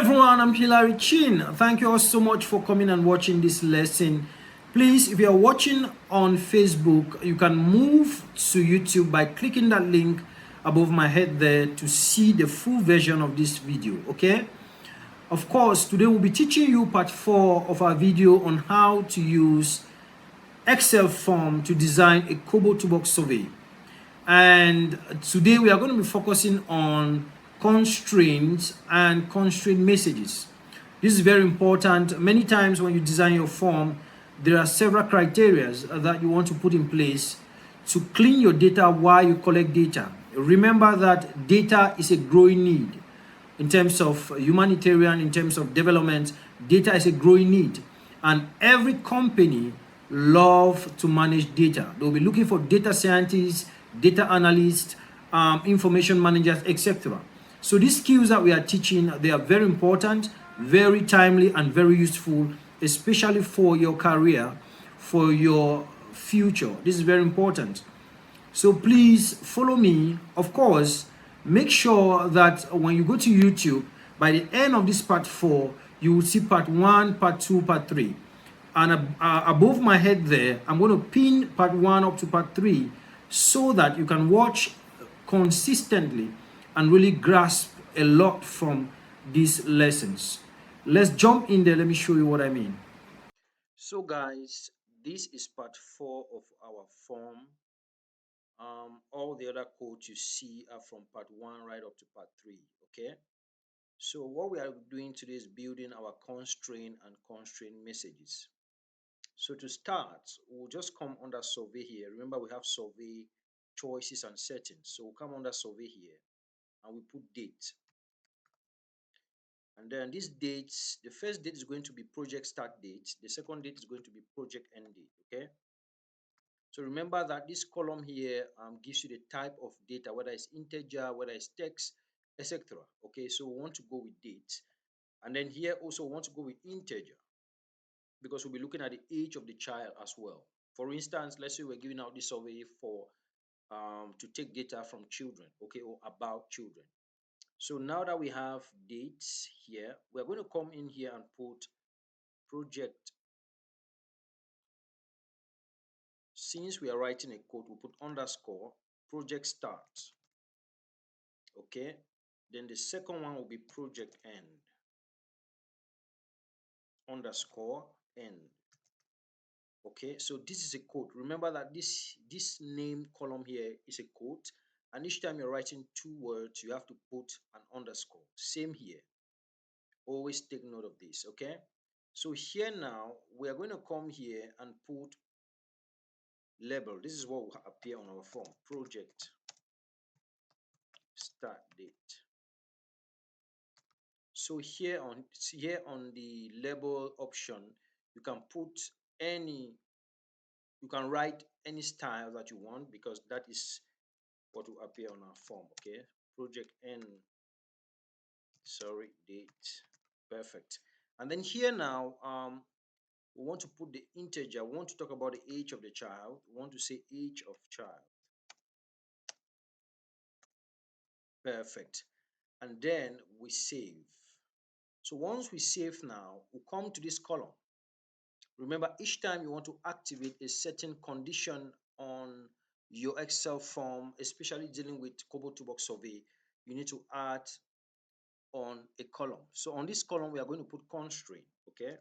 everyone, I'm Hilary Chin. Thank you all so much for coming and watching this lesson. Please, if you are watching on Facebook, you can move to YouTube by clicking that link above my head there to see the full version of this video, okay? Of course, today we'll be teaching you part 4 of our video on how to use XL form to design a Kobotoolbox survey. And today we are going to be focusing on constraints and constraint messages. This is very important. Many times when you design your form, there are several criteria that you want to put in place to clean your data while you collect data. Remember that data is a growing need. In terms of humanitarian, in terms of development, data is a growing need. And every company loves to manage data. They'll be looking for data scientists, data analysts, information managers, etc. So these skills that we are teaching, they are very important, very timely, and very useful, especially for your career, for your future. This is very important. So please follow me. Of course, make sure that when you go to YouTube, by the end of this part 4, you will see part 1, part 2, part 3. And above my head there, I'm going to pin part 1 up to part 3 so that you can watch consistently and really grasp a lot from these lessons. Let's jump in there. Let me show you what I mean. So guys, this is part 4 of our form. All the other codes you see are from part 1 right up to part 3, okay? So what we are doing today is building our constraint and constraint messages. So to start, we'll just come under survey here. Remember, we have survey choices and settings. So we'll come under survey here and we put date. And then these dates, the first date is going to be project start date. The second date is going to be project end date, okay? So remember that this column here gives you the type of data, whether it's integer, whether it's text, etc. Okay, so we want to go with date. And then here also we want to go with integer because we'll be looking at the age of the child as well. For instance, let's say we're giving out this survey for to take data from children, okay, or about children. So now that we have dates here, we're going to come in here and put project. Since we are writing a code, we'll put underscore project start. Okay, then the second one will be project end underscore end. Okay, so this is a code. Remember that this name column here is a code, and each time you're writing 2 words, you have to put an underscore. Same here. Always take note of this. Okay, so here now we are going to come here and put label. This is what will appear on our form: project start date. So here on the label option, you can put any, you can write any style that you want because that is what will appear on our form. Okay, project end, sorry, date. Perfect. And then here now, we want to put the integer. We want to talk about the age of the child. We want to say age of child. Perfect. And then we save. So once we save now, we'll come to this column. Remember, each time you want to activate a certain condition on your Excel form, especially dealing with Kobotoolbox Survey, you need to add on a column. So on this column, we are going to put constraint, okay?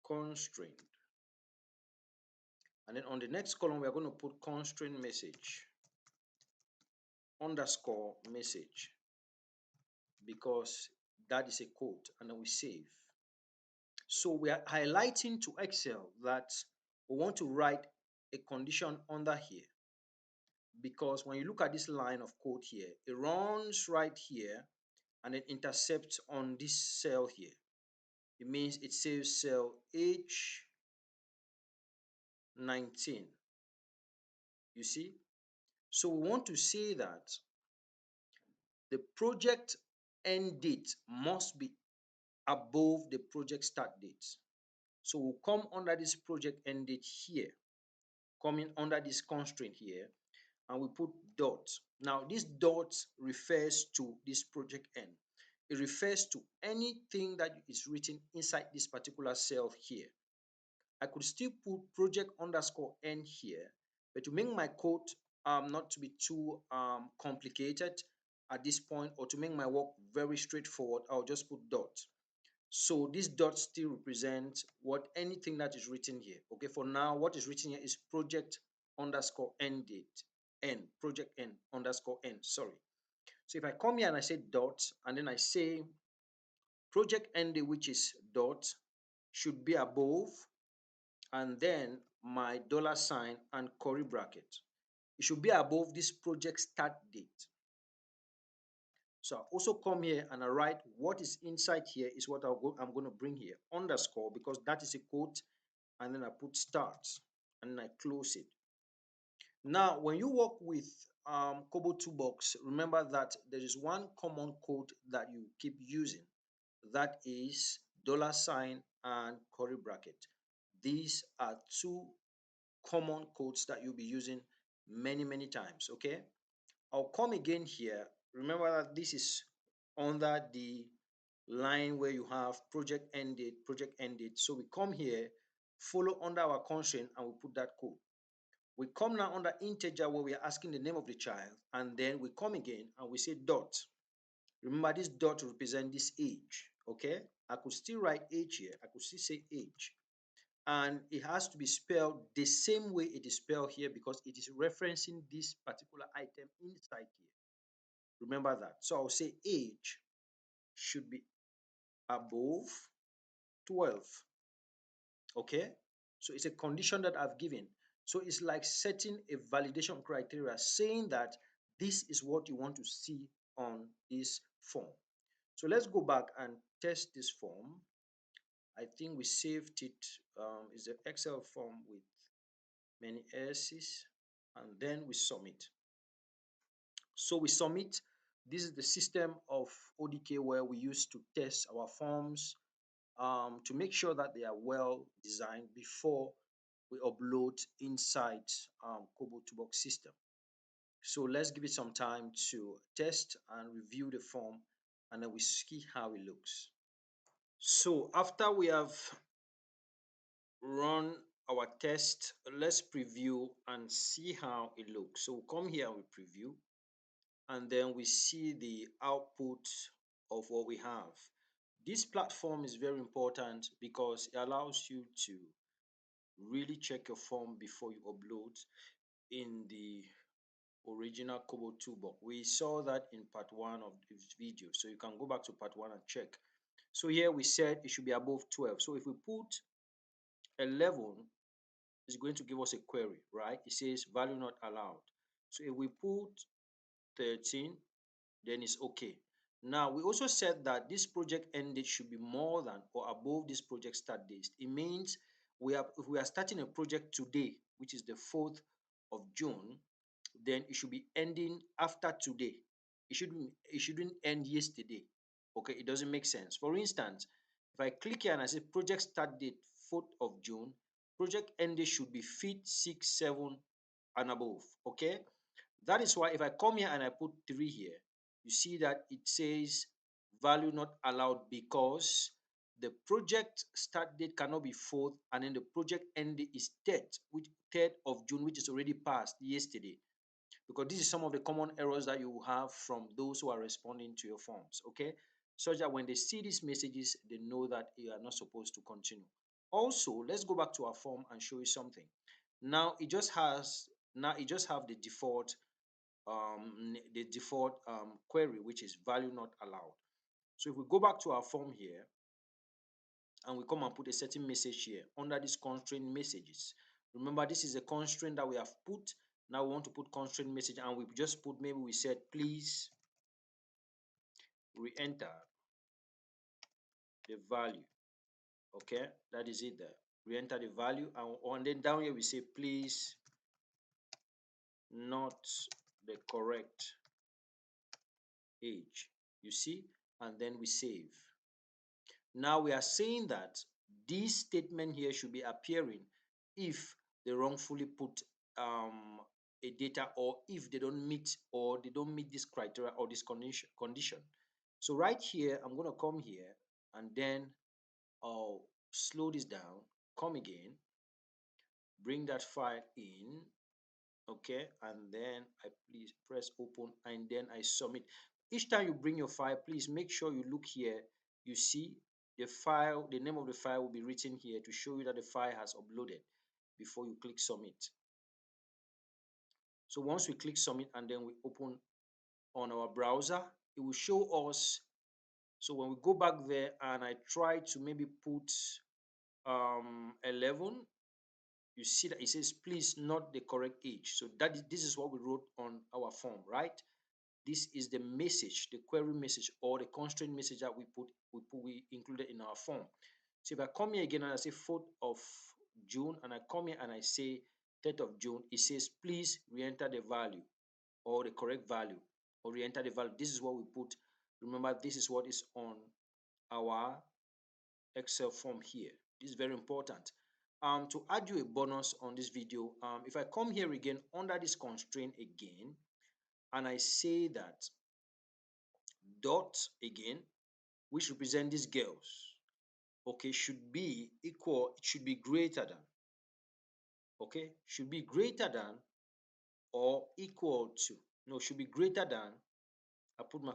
Constraint. And then on the next column, we are going to put constraint message, underscore message, because that is a code, and then we save. So we are highlighting to Excel that we want to write a condition under here, because when you look at this line of code here, it runs right here and it intercepts on this cell here. It means it saves cell H19. You see? So we want to say that the project end date must be above the project start date. So we'll come under this project end date here, coming under this constraint here, and we put dot. Now this dot refers to this project end. It refers to anything that is written inside this particular cell here. I could still put project underscore n here, but to make my code not to be too complicated at this point, or to make my work very straightforward, I'll just put dot. So this dot still represents what anything that is written here. Okay, for now, what is written here is project underscore end date, n, project n underscore n, sorry. So if I come here and I say dot, and then I say project end date, which is dot, should be above, and then my dollar sign and curly bracket. It should be above this project start date. So I also come here and I write what is inside here is what I'm going to bring here, underscore, because that is a quote, and then I put start, and then I close it. Now, when you work with Kobotoolbox, remember that there is one common code that you keep using. That is dollar sign and curly bracket. These are two common codes that you'll be using many times. Okay, I'll come again here. Remember that this is under the line where you have project end date. So we come here, follow under our constraint, and we put that code. We come now under integer where we are asking the name of the child, and then we come again and we say dot. Remember, this dot represent this age. Okay, I could still write age here. I could still say age, and it has to be spelled the same way it is spelled here because it is referencing this particular item inside here. Remember that. So I'll say age should be above 12. Okay, so it's a condition that I've given. So it's like setting a validation criteria saying that this is what you want to see on this form. So let's go back and test this form. I think we saved it. It's an Excel form with many S's, and then we submit. So we submit. This is the system of ODK where we use to test our forms to make sure that they are well designed before we upload inside Kobotoolbox system. So let's give it some time to test and review the form, and then we see how it looks. So after we have run our test, let's preview and see how it looks. So we'll come here and we preview, and then we see the output of what we have. This platform is very important because it allows you to really check your form before you upload in the original Kobotoolbox. We saw that in part 1 of this video, so you can go back to part 1 and check. So here we said it should be above 12. So if we put 11, it's going to give us a query, right? It says value not allowed. So if we put 13, then it's okay. Now, we also said that this project end date should be more than or above this project start date. It means if we are starting a project today, which is the 4th of June, then it should be ending after today. It shouldn't end yesterday. Okay, it doesn't make sense. For instance, if I click here and I say project start date 4th of June, project end date should be 5th, 6th, 7th, and above. Okay, that is why if I come here and I put 3 here, you see that it says value not allowed because the project start date cannot be 4th, and then the project end date is 3rd of June, which is already passed yesterday. Because this is some of the common errors that you will have from those who are responding to your forms, okay? Such that when they see these messages, they know that you are not supposed to continue. Also, let's go back to our form and show you something. Now it just have the default query, which is value not allowed. So if we go back to our form here and we come and put a certain message here under these constraint messages, remember this is a constraint that we have put. Now we want to put constraint message, and we just put, maybe we said please re-enter the value. Okay, that is it there. Re-enter the value, and then down here we say please not the correct age. You see, and then we save. Now we are saying that this statement here should be appearing if they wrongfully put a data, or if they don't meet this criteria or this condition. So right here, I'm going to come here and then I'll slow this down, come again, bring that file in, okay, and then I please press open and then I submit. Each time you bring your file, please make sure you look here. You see the file, the name of the file will be written here to show you that the file has uploaded before you click submit. So once we click submit and then we open on our browser, it will show us. So when we go back there and I try to maybe put 11, you see that it says please not the correct age. So this is what we wrote on our form, right? This is the message, the query message, or the constraint message that we included in our form. So if I come here again and I say 4th of June and I come here and I say 3rd of June, it says please re-enter the value or the correct value, or re-enter the value. This is what we put. Remember, this is what is on our Excel form here. This is very important. To add you a bonus on this video, if I come here again under this constraint again and I say that dot again, which represent these girls, okay, should be equal, it should be greater than, okay, should be greater than or equal to, no, should be greater than, I put my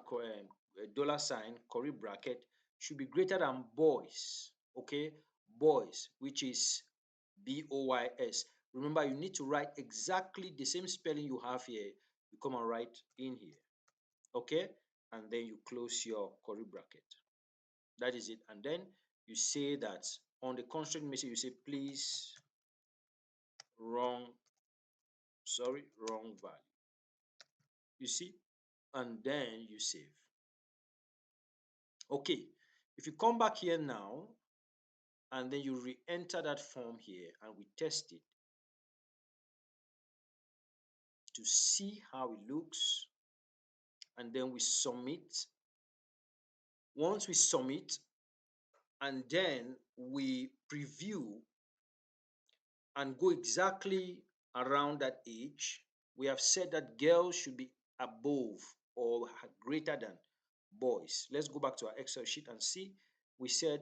dollar sign, curly bracket, should be greater than boys, okay, boys, which is BOYS. Remember, you need to write exactly the same spelling you have here. You come and write in here, okay, and then you close your curly bracket. That is it. And then you say that on the constraint message, you say please wrong value. You see, and then you save. Okay, if you come back here now and then you re-enter that form here and we test it to see how it looks, and then we submit. Once we submit and then we preview and go exactly around that age, we have said that girls should be above or greater than boys. Let's go back to our Excel sheet and see. We said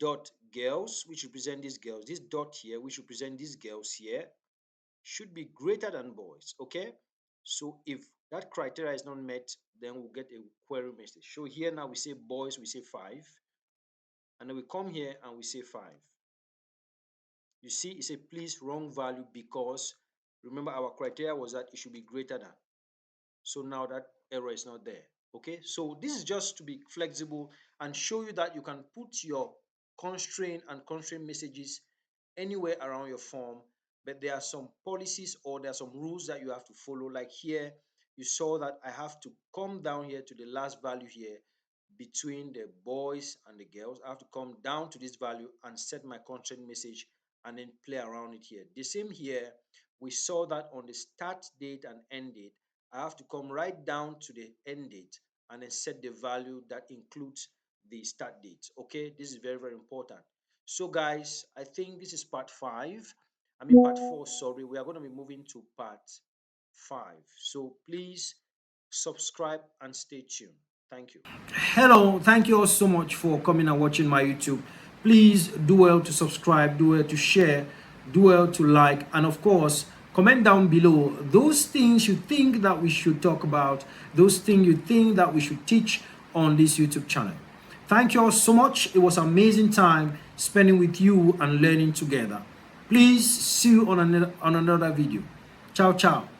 dot girls, which represent these girls, this dot here, which represent these girls here, should be greater than boys, okay? So if that criteria is not met, then we'll get a query message. So here now we say boys, we say 5, and then we come here and we say 5. You see, it's a please wrong value because remember our criteria was that it should be greater than. So now that error is not there. Okay, so this is just to be flexible and show you that you can put your constraint and constraint messages anywhere around your form, but there are some policies or there are some rules that you have to follow. Like here, you saw that I have to come down here to the last value here between the boys and the girls. I have to come down to this value and set my constraint message and then play around it here. The same here, we saw that on the start date and end date, I have to come right down to the end date and then set the value that includes the start date. Okay, this is very, very important. So guys, I think this is part 5. Part 4, sorry. We are going to be moving to part 5. So please subscribe and stay tuned. Thank you. Hello, thank you all so much for coming and watching my YouTube. Please do well to subscribe, do well to share, do well to like, and of course, comment down below those things you think that we should talk about, those things you think that we should teach on this YouTube channel. Thank you all so much. It was an amazing time spending with you and learning together. Please see you on another video. Ciao, ciao.